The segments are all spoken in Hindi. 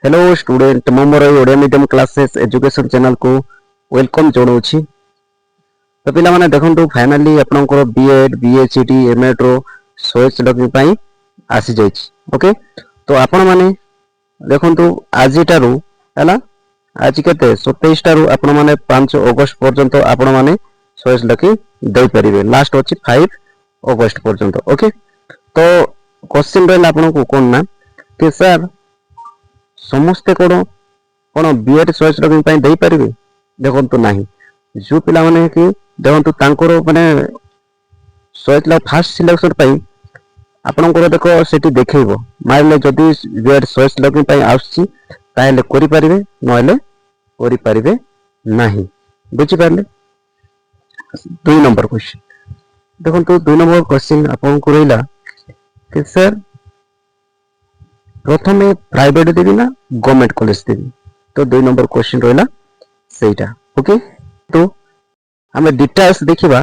हेलो स्टूडेंट मु मोर Odia medium classes education channel को वेलकम जोड़ौछि। तो पिला माने देखंतु फाइनली आपनकर बीएड बीएचडी एमएड रो चॉइस लॉगिंग पई आसी जाइछि। ओके तो आपण माने देखंतु आजिटारू हला आज केते 27 टारू आपण माने 5 अगस्त पर्यंत आपण माने चॉइस लॉगिंग दे परिबे। लास्ट होछि 5 अगस्त पर्यंत। ओके तो क्वेश्चन रहला आपण को कोन ना कि सर समस्ते कोन कोन बीएड चॉइस लॉगिंग पई दे परिबे। देखंतु नाही जो पिला माने कि देखंतु तांकर माने चॉइस लॉग फास्ट सिलेक्शन पई आपनकर देखो सेठी देखैबो मारले जदी बीएड चॉइस लॉगिंग पई आउछि ताहेले करि परिबे नहले करि परिबे नाही। बुझि पारले। 2 नंबर क्वेश्चन देखंतु 2 नंबर क्वेश्चन आपन को रहिला कि सर प्रथमे प्राइवेट देबी ना गवर्नमेंट कॉलेज देबी। तो 2 नंबर क्वेश्चन रहिला सेटा। ओके तो हमें डिटेल्स देखिबा।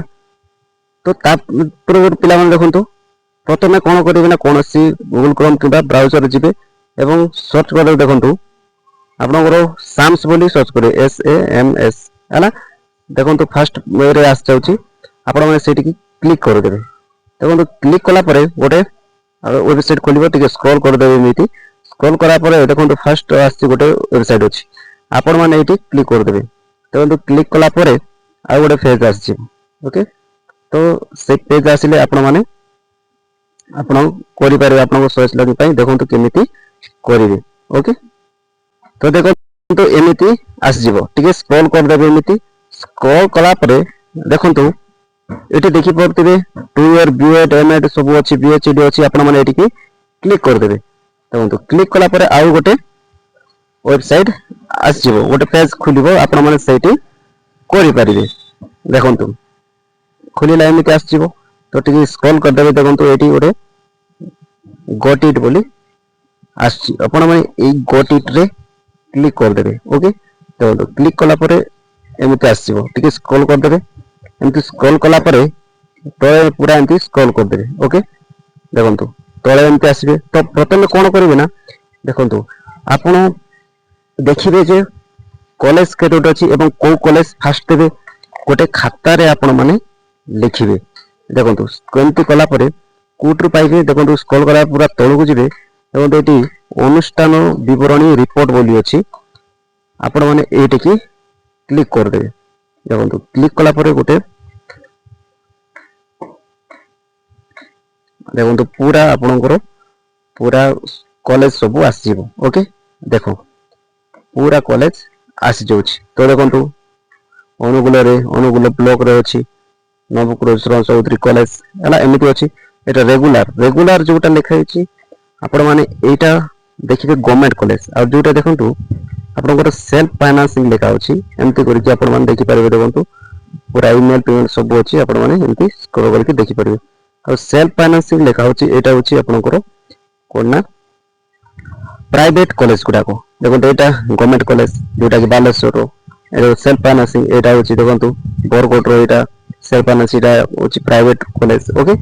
तो ता पूर्व पिला मन देखंतु प्रथमे कोन करिबे ना कोनसी गूगल क्रोम किबा ब्राउजर जिबे एवं सर्च कर देखंतु आपनकर साम्स बोली सर्च करे SAMS हला। देखंतु फर्स्ट रे आस जाउची आपण माने सेठी की क्लिक कर देबे। देखंतु क्लिक कला परे गोटे वेबसाइट खोलिबो टिके स्क्रॉल कर देबे। एमिति स्क्रॉल करा परे देखंतु फर्स्ट आसी गोटे वेबसाइट अछि आपण माने एठी क्लिक कर देबे। देखंतु क्लिक कला परे आ गोटे पेज आसी। ओके तो से पेज आसीले आपण माने आपण करि पारे आपण को चॉइस लॉगिंग पई देखंतु केमिति करिवे। ओके तो देखंतु एमिति आसी जिवो टिके स्क्रॉल कर देबे। एमिति स्क्रॉल कला परे देखंतु एठी देखि परतिबे 2 इयर बीएड एमएड सब अछि बीएचडी अछि आपण माने एठी क्लिक कर देबे। देखंतु क्लिक कला परे आउ गोटे वेबसाइट आसीबो गोटे पेज खुलिबो आपण माने सेठी करि परिबे। देखंतु खुलिला एमिति आसीबो तो टिके स्क्रॉल कर देबे। देखंतु एठी गोटे गॉट इट बोली आसी आपण माने ए गॉट इट रे क्लिक कर देबे। ओके देखंतु क्लिक कला परे एमिति आसीबो टिके स्क्रॉल कर देबे। एमिति स्क्रॉल कला परे तळे पूरा एमिति स्क्रॉल कर देबे। ओके देखंतु तळे एमिति आसीबे। तो प्रथमे कोन करिवे ना देखंतु आपण देखिबे जे कॉलेज केतोट अछि एवं को कॉलेज फास्ट देबे गोटे खाता रे आपण माने लिखिबे। देखंतु केमिति कला परे कोट्रु पाइबे। देखंतु स्क्रॉल करा पूरा तळକୁ जिबे। देखंतु एटी अनुष्ठान विवरणी रिपोर्ट बोली अछि आपण माने एटी की क्लिक कर देबे। देखंतु क्लिक कला परे गोटे देखंतु पूरा आपनकर पूरा कॉलेज सब आसीबो। ओके देखो पूरा कॉलेज आसी जाउछि। तो देखंतु अनुगुल ब्लॉक रे अछि नवकृष्ण चौधरी कॉलेज हला एमिति अछि। एटा रेगुलर जोटा लिखा अछि आपण माने एटा देखिबे गवर्नमेंट कॉलेज आ जोटा देखंतु आपनकर सेल्फ फाइनेंसिंग लिखा अछि एमिति करि कि आपण माने देखि पारिबे। देखंतु पूरा ईमेल पेमेंट सब अछि आपण माने एमिति स्क्रॉल करके देखि पारिबे। और सेल्फ फाइनेंसिंग लिखा अछि एटा अछि आपनकर कोना प्राइवेट कॉलेज गुडा को। देखंतु एटा गवर्नमेंट कॉलेज जोटा कि बालेश्वर रो ए सेल्फ फाइनेंसिंग एटा अछि। देखंतु बरकोट रो एटा सेल्फ फाइनेंसिंग एटा अछि प्राइवेट कॉलेज। ओके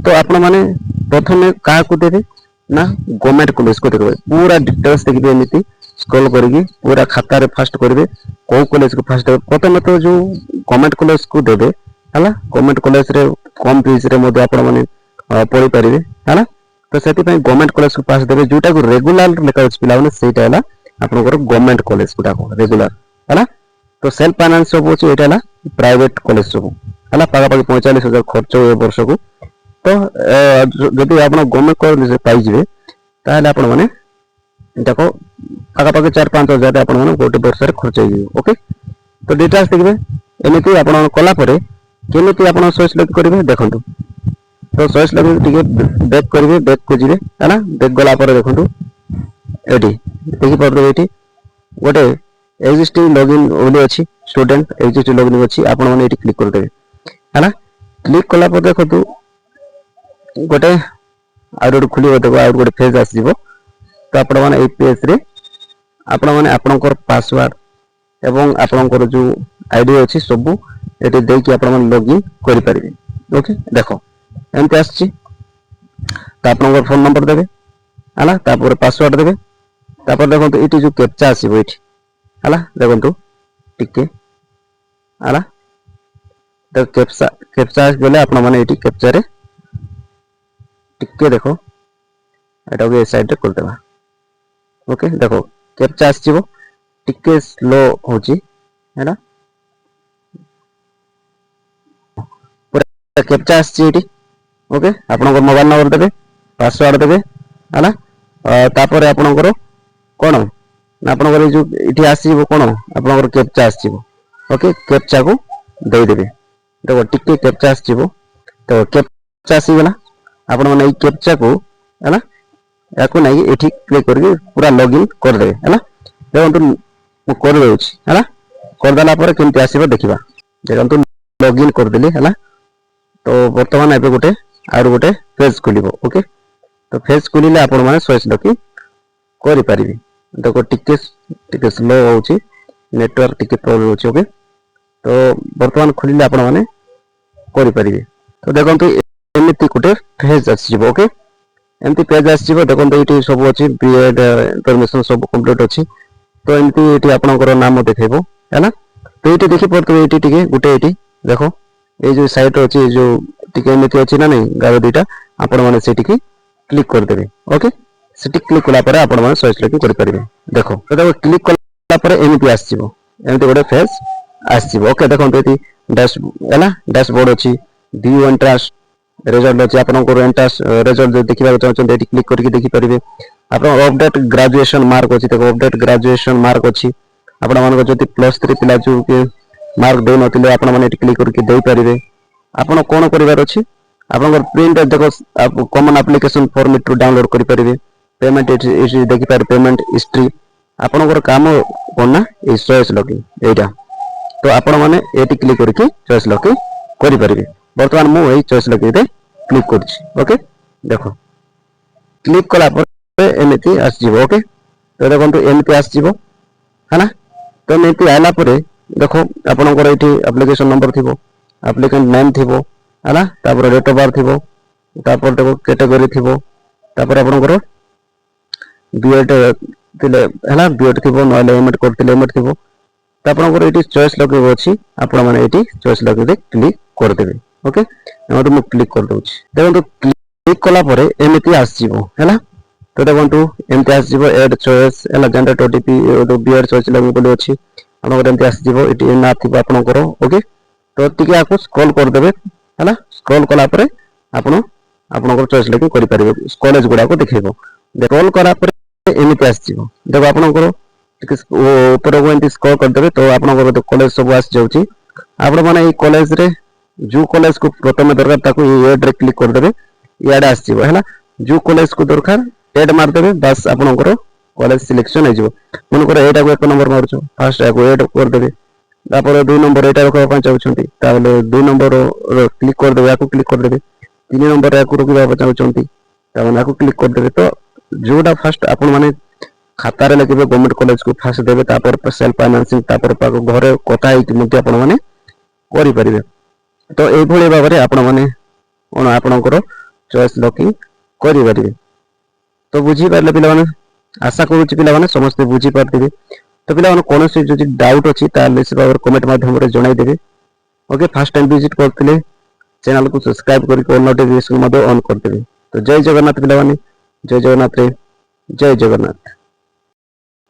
तो आपण माने प्रथमे का को देबे ना गवर्नमेंट कॉलेज को देबे। पूरा डिटेल्स देखिबे एमिति स्क्रॉल करके पूरा खाता रे फास्ट करबे को कॉलेज को फास्ट देबे। प्रथमे तो जो गवर्नमेंट कॉलेज को देबे हला गवर्नमेंट कॉलेज रे कम फीस रे मध्ये आपण माने पढि परिबे हला। तो सेति पय गवर्नमेंट कॉलेज को पास देबे जोटा को रेगुलर लेखा अछि पिला माने सेटा हला आपनकर गवर्नमेंट कॉलेज गुडा को रेगुलर हला। तो सेल्फ फाइनेंस सब अछि एटा हला प्राइवेट कॉलेज सब हला पागा पागा 45,000 खर्च ए वर्ष को। तो जदि आपण गवर्नमेंट कॉलेज पाइ जिवे ताले आपण माने देखो पागा पागा 4-5 हजार आपण माने गोटे वर्ष रे खर्च होई। ओके तो डिटेल्स देखबे एमिति आपण कला परे केमिति आपण चॉइस लॉक करिवे। देखंतु तो चॉइस लॉक टिके बैक करिवे बैक को जिवे हला। बैक गला परे देखंतु एटी देखि पड़बे एटी गोटे एक्जिस्टिंग लॉगिन ओली अछि स्टूडेंट एक्जिस्टिंग लॉगिन अछि आपण माने एटी क्लिक कर देबे हला। क्लिक कला पर देखंतु गोटे आउट खुलिबो देखो आउट गोटे पेज आसी जिवो। तो आपण माने ए पेज रे आपण माने आपनकर पासवर्ड एवं आपनकर जो आईडी अछि सब एटी देई कि आपण माने लॉगिन करि परिबे। ओके देखो एमती आछि। तो आपनकर फोन नंबर देबे हला तापर पासवर्ड देबे तापर देखो ये जो कैप्चा आसीबो एठी हला देखो टिके हला तो कैप्चा कैप्चा बोले आपण माने एठी कैप्चा रे टिके देखो एटा को ए साइड रे कर देबा ओके देखो कैप्चा आसीबो टिके स्लो होची हैना पूरा कैप्चा आसी एठी ओके आपण को मोबाइल नंबर देबे पासवर्ड देबे हला तापर आपण को कोन ना आपण को जो इठी आसीबो कोन आपण को कैप्चा आसीबो ओके कैप्चा को दे देबे देखो टिके कैप्चा आसीबो तो कैप्चा आसी गला आपण माने ई कैप्चा को हैना याको नै एठी क्लिक करके पूरा लॉगिन कर देबे हैना देखो मु कर देउछि हैना कर देला पर केमति आसीबो देखिबा देखो लॉगिन कर देली हैना तो वर्तमान एबे गोटे आर गोटे पेज खुलिबो ओके तो पेज खुलिले आपण माने सर्च लॉगिन करि परिबे देखो टिके स्लो होउछि नेटवर्क टिके प्रॉब्लम होउछि ओके तो वर्तमान खुलिले आपण माने करि परिबे तो देखंतु एमिति गोटे पेज आसीबो ओके एमती पेज आसीबो देखंतु एटी सब अछि बीएड इनफॉरमेशन सब कंप्लीट अछि तो एमती एटी आपनकर नाम देखेबो हैना तो एटी देखि परतो एटी टिके गोटे एटी देखो ए जो साइट अछि जो टिके एमिति अछि ना नै गाव दुटा आपण माने सेठी की क्लिक कर देबे ओके सेठी क्लिक कला पर आपण माने सर्च लकी कर परिबे देखो तो देखो क्लिक कला पर एमिति आसीबो एमिति गोटे पेज आसीबो ओके देखंतु एटी डैश हैना डैशबोर्ड अछि व्यू एंट्रेंस रिजल्ट अछि आपन को एंट्रेंस रिजल्ट जे देखिबा चाहछन एटी क्लिक करके देखि परिबे आपन अपडेट ग्रेजुएशन मार्क अछि देखो अपडेट ग्रेजुएशन मार्क अछि आपन मान को जति +3 पिला जो के मार्क दे नथिले आपन माने एटी क्लिक करके देई परिबे आपन कोन करिवार अछि आपन को प्रिंट देखो common application form to download करि परिबे पेमेंट एटी देखि पार पेमेंट हिस्ट्री आपन को काम कोन ना ए सर्च लॉगिन एटा तो आपण माने एटी क्लिक करके चॉइस लॉक करि परिबे वर्तमान मु एई चॉइस लॉक रे क्लिक करछि ओके देखो क्लिक कला पर एमिति आसीबो ओके तो देखंतु एमिति आसीबो हैना तो एमिति आला पर देखो आपण को एठी एप्लीकेशन नंबर थिबो एप्लीकेंट नेम थिबो हैना तापर डेट ऑफ बर्थ थिबो तापर देखो कैटेगरी थिबो तापर आपण को बीएड तिले हैना बीएड थिबो नले एमएड करतिले एमएड थिबो तापर को एठी चॉइस लॉक अछि आपण माने एठी चॉइस लॉक रे क्लिक कर देबे ओके एमते मु क्लिक कर दोछि देखंतु क्लिक कला परे एमिति आसीबो हैना तो देखंतु एमिति आसीबो ऐड चॉइस हैना जनरेट ओटीपी तो बीएड चॉइस लगे बोले अछि आपण एमिति आसीबो एटी ना थिबो आपण करो ओके तो टिके आको स्क्रॉल कर देबे हैना स्क्रॉल कला परे आपण को चॉइस लगे करि परिबे कॉलेज गुडा को देखैबो स्क्रॉल करा परे एमिति आसीबो देखो आपण को टिके ऊपर को एमिति स्क्रॉल कर देबे तो आपण को कॉलेज सब आसी जाउची आपण माने ई कॉलेज रे जो कॉलेज को प्रथम दरकार ताको ऐड रे क्लिक कर देबे ऐड आसीबो हैना जो कॉलेज को दरकार ऐड मार देबे बस आपनकर कॉलेज सिलेक्शन हो जिवो मन कर एटा को एक नंबर मारछो फर्स्ट एको ऐड कर देबे तापर दो नंबर एटा रखबा पा चाहउछंती ताले दो नंबर क्लिक कर देबे एको क्लिक कर देबे तीन नंबर एको रखबा चाहउछंती ताले एको क्लिक कर देबे तो जोटा फर्स्ट आपन माने खाता रे लगे गवर्नमेंट कॉलेज को फर्स्ट देबे तापर सेल्फ फाइनेंसिंग तापर पाको घरे कथा हित मध्ये आपन माने करि परिबे तो ए भले बाबरे आपण माने कोन आपनकर चॉइस लॉकिंग करि परिबे तो बुझी पारले पिला माने आशा करूची पिला माने समस्त बुझी पारथिबे तो पिला माने कोन से जदि डाउट अछि ताले से बाबर कमेंट माध्यम रे जणाई देबे ओके फर्स्ट टाइम विजिट करथिले चैनल को सब्सक्राइब करके ऑल नोटिफिकेशन मध्ये ऑन कर देबे तो जय जगन्नाथ पिला माने जय जगन्नाथ रे जय जगन्नाथ।